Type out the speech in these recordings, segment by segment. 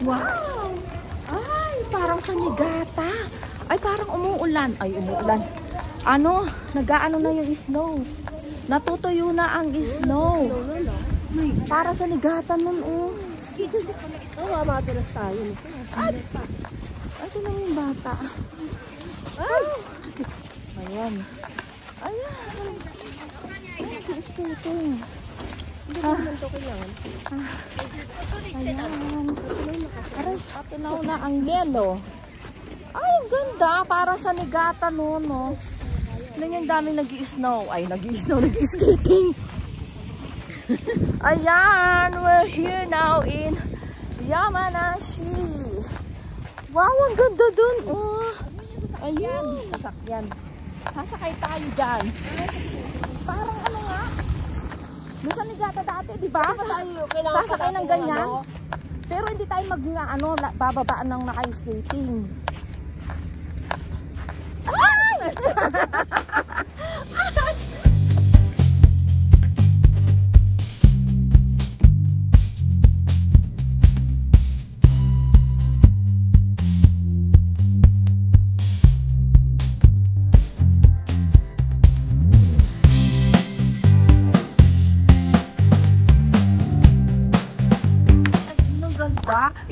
Wow! Ay, parang sa Niigata. Ay, parang umuulan. Ay, umuulan. Ano? Nag-aano na yung snow. Natutuyo na ang snow. Para sa Niigata nun, oh. Mamadulas tayo. Ay, ito lang yung bata. Ay! Ayan. Ayan. Ay, skating. Hindi naman ito kailangan. Ayan. Aray, patunaw na ang yelo. Ay, ang ganda. Para sa Niigata noon, no? Tignan yung daming nag-i-snow. Ay, nag-i-snow, nag-i-skating. Ayan, we're here now in Yamanashi. Wow, ang ganda dun, oh. Ayan, sasakyan. Sasakay tayo dyan. Parang ano nga? Doon sa Niigata dati, di ba? Sasakay ng ganyan. Pero hindi tayo bababaan ng naka-skating. Ay!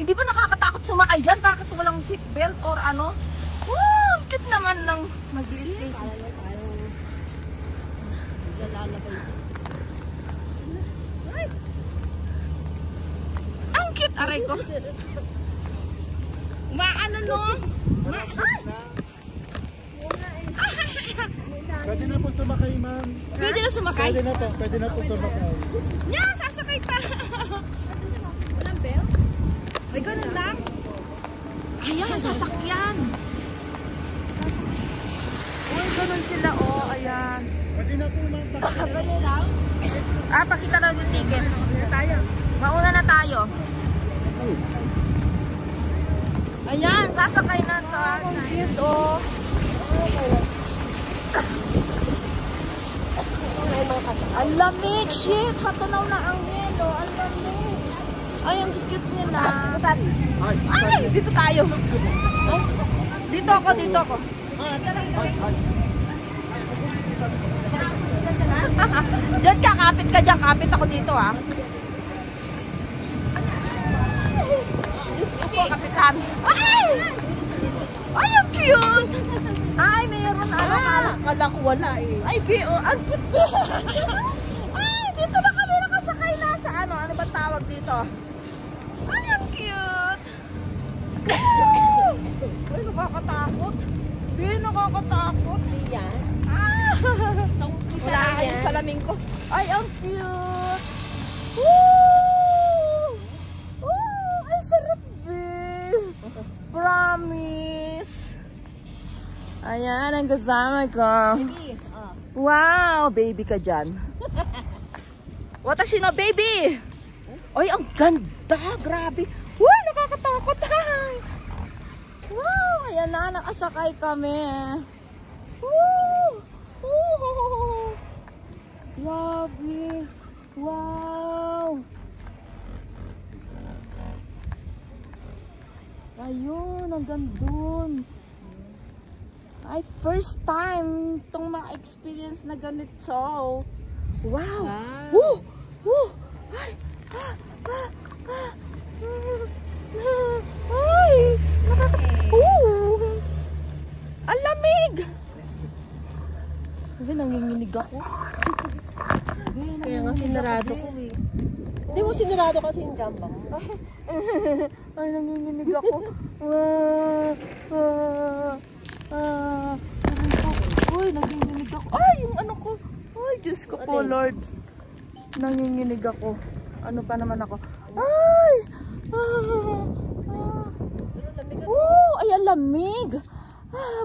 Hindi ba nakakatakot sumakay dyan? Bakit walang seatbelt or ano? Wow, cute naman ng mag-i-skate. Ay! Ang cute, aray ko. Maano no? Pwede na po sumakay, ma'am. Pwede na sumakay? Pwede na po sumakay. Yeah, sasakay ka. Walang belt? Ay, ganun lang. Ayan, sasakyan. Uy, ganun sila, oh. Ayan. Pwede na po, ma'am. Pwede lang? Pakita na yung ticket. Mauna na tayo. Ayan, sasakay na to. Ang cute, oh. Ang lamig, shit. Patunaw na ang yelo. Ang lamig. Ay, ang cute nila. Ay, dito tayo. Dito ako. Diyan ka, kapit ka dyan. Kapit ako dito, ha. Diyos ko po, kapitan. Ay! Ay, ang cute! Ay, mayroon Kala ko wala eh. Ay, ang cute. Ay, dito na kami nakasakay na sa ano ba tawag dito? Ay, ang cute! Ay, nakakatakot. Nakakatakot. Yan. Wala yung salamin ko. Ay, ang cute! Woo! Ay, sarap din! Promise! Ayan, ang kasama ko. Wow, baby ka dyan. Watashi no baby! Ay, ang ganda! Grabe! Wow, nakakatakot! Wow, ayan na, nakasakay kami. Woo! Woo! Grabe! Wow! Ayun, ang gandun. Ay, first time itong ma-experience na ganito. Wow! Woo! Woo! Ay! Ay! Ang lamig! Ay, nanginginig ako. Kaya nga sinarado ko eh. Hindi mo sinarado kasi yung jamba mo. Ay, nanginginig ako. Uy, nanginginig ako. Ay, yung ano ko. Ay, Diyos ko po, Lord. Nanginginig ako. Ano pa naman ako? Ay! Ay, ang lamig.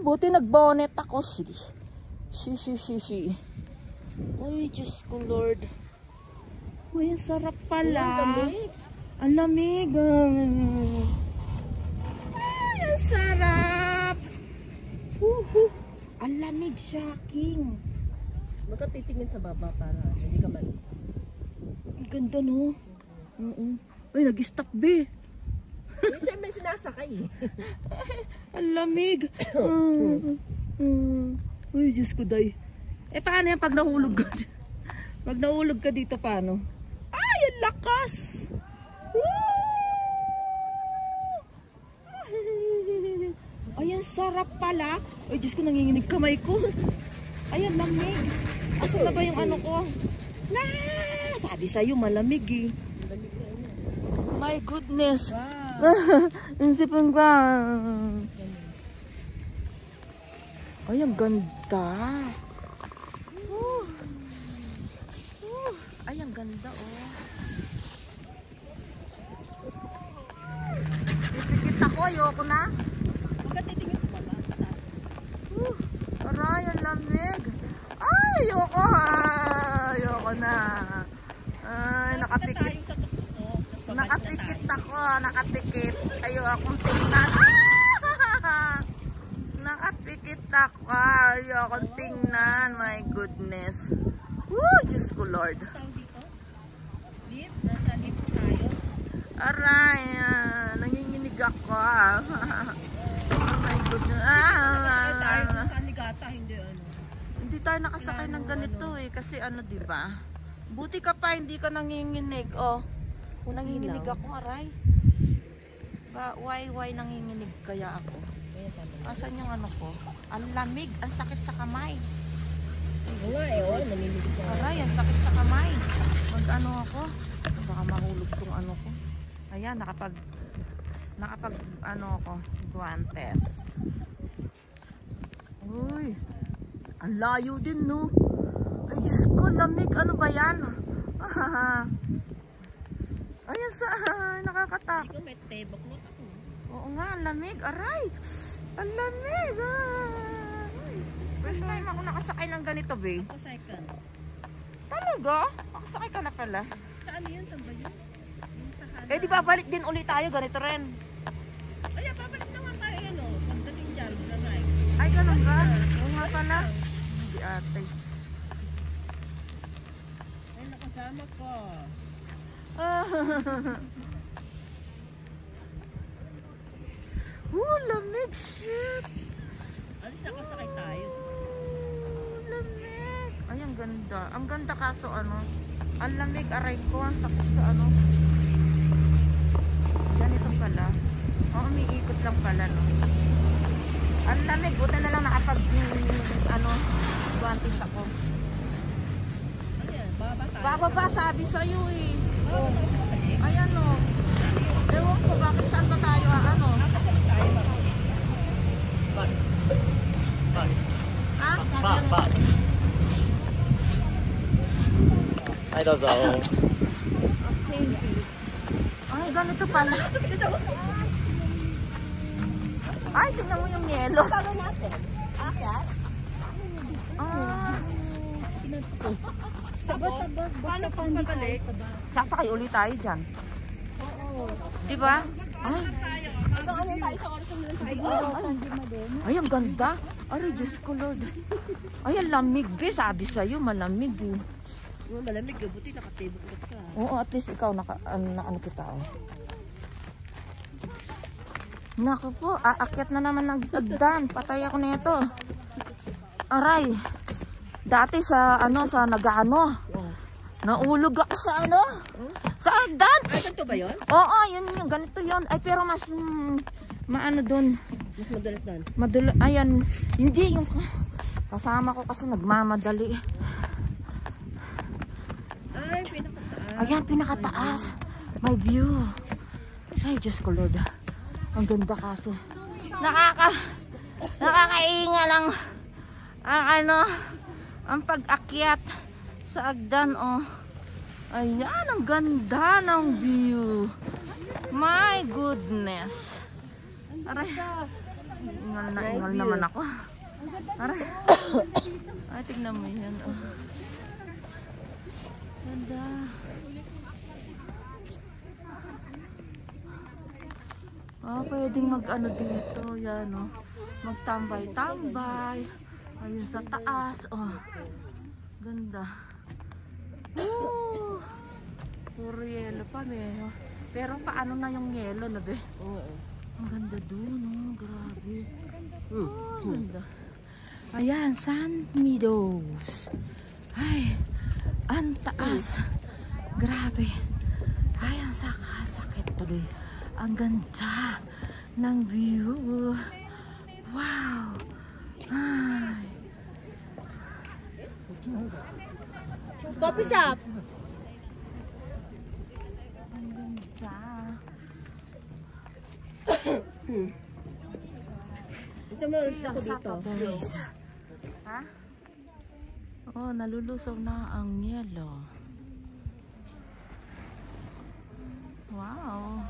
Buti nag-bonnet ako. Si. Uy, Diyos ko, Lord. Uy, ang sarap pala. Ang lamig. Ay, ang sarap. Ang lamig, shocking. Baka titingin sa baba para hindi ka man. Ang ganda, no? Oo. Ay, nag-stop, be. Sumakay eh. Ang lamig. Uy, Diyos ko, day. Eh, paano yan pag nahulog ka? Pag nahulog ka dito, paano? Ay, ang lakas! Ay, ang sarap pala. Ay, Diyos ko, nanginginig kamay ko. Ay, ang lamig. Asan na ba yung ano ko? Na! Sabi sa'yo, malamig eh. My goodness. Wow. Insipin ka. Ay, ang ganda. Ay, ang ganda, oh. Pipikit ako, ayoko na. Bakit titingin sa baba? Aray, ang lamig. Ay, ayoko ha. Ayoko na. Ay, nakapikit. Nakapikit ako, nakapikit. Ayoko akong tingnan. Ah! Nakapikit ako. Ayoko tingnan. My goodness. Woo, Diyos ko, Lord. Tawag dito? Lift? Nasa lift tayo? Aray, nanginginig ako. Oh my goodness. Tayo sa Ligata, hindi ano. Hindi tayo nakasakay ng ganito eh. Kasi ano, diba? Buti ka pa, hindi ka nanginginig. Oh, kung nanginginig ako, aray. Why nanginginig kaya ako? Asan yung ano ko? Ang lamig, ang sakit sa kamay. Oo nga eh, oh, nanginginig na. Aray, ang sakit sa kamay. Mag-ano ako? Baka mahulog tong ano ko. Ayan, nakapag ano ako, guantes. Uy, ang layo din, no? Ay, Diyos ko, lamig. Ano ba yan? Ayan sa, nakakatak. Hindi ko may tebok na ako. Oo nga, ang lamig. Aray, ang lamig. First time ako nakasakay ng ganito, be. Ako second. Talaga? Nakasakay ka na pala. Saan yun? Saan ba yun? Yung sa kanan. Eh, di ba balik din ulit tayo, ganito rin. Ay, babalik na nga tayo yan o. Pagdating dyan, drive. Ay, ganun ba? Oo nga pala. Hindi ate. Ay, nakasama ko. Lamig, shit. Alis nakasakay tayo. Lamig. Ay, ang ganda. Ang ganda kaso ano, ang lamig, aray ko, ang sakit sa ano. Ganito pala. Umiikot lang pala, no. Ang lamig, buta na lang nakapag, ano, guantes ako. Ano yan? Baba tayo. Bababa, sabi sa'yo eh. Baba tayo sa balik. Ayan o. Ewan ko, bakit saan ba tayo ano? Nakasakay tayo. Ha? Ay, dozo. Ay, ganito pala. Ay, tingnan mo yung yelo. Gagawin natin. Akyat? Ah, Sabas. Paano pag pabalik? sasakay ulit tayo dyan. Di ba? Ay, Ano tayo sa oras na tayo? ay, ang ganda. Ay, Diyos ko, Lord. Ay, ang lamig, be. Sabi sa'yo, malamig eh. Malamig ka. Buti nakatibok ka. Oo, at least ikaw ano kita oh. Naku po, aakyat na naman ng agdan. Patay ako na ito. Aray. Dati sa sa nagaano. Naulog ako sa sa agdan. Ay, ganito ba yun? Oo, yun yung ganito yun. Ay, pero mas maano doon. Mas madalas doon. Ayan, hindi yung kasama ko kasi nagmamadali. Ay, pinakataas. Ayan, pinakataas. My view. Ay, Diyos ko, Lord. Ang ganda kaso. Nakakainga lang ang pag-akyat sa agdan, oh. Ayan, ang ganda ng view. My goodness. Aray. Ingal naman ako. Aray. Ay, tignan mo yan, oh. Ganda. Pwedeng mag-ano dito, yan, oh. Magtambay-tambay. Ayun sa taas, oh. Ganda. Woo! Puro yelo pa, pero paano na yung yelo na, be? Oo. Ang ganda dun, oh. Grabe. Oh, ang ganda. Ayan, San Meadows. Ay, ang taas. Grabe. Ay, ang sakit tuloy. Ang ganda ng view. Wow. Ay. Coffee shop. Ang ganda. Ito mo ulit ako dito. Santa Teresa. Ha? Oh, nalulusaw na ang yelo. Wow.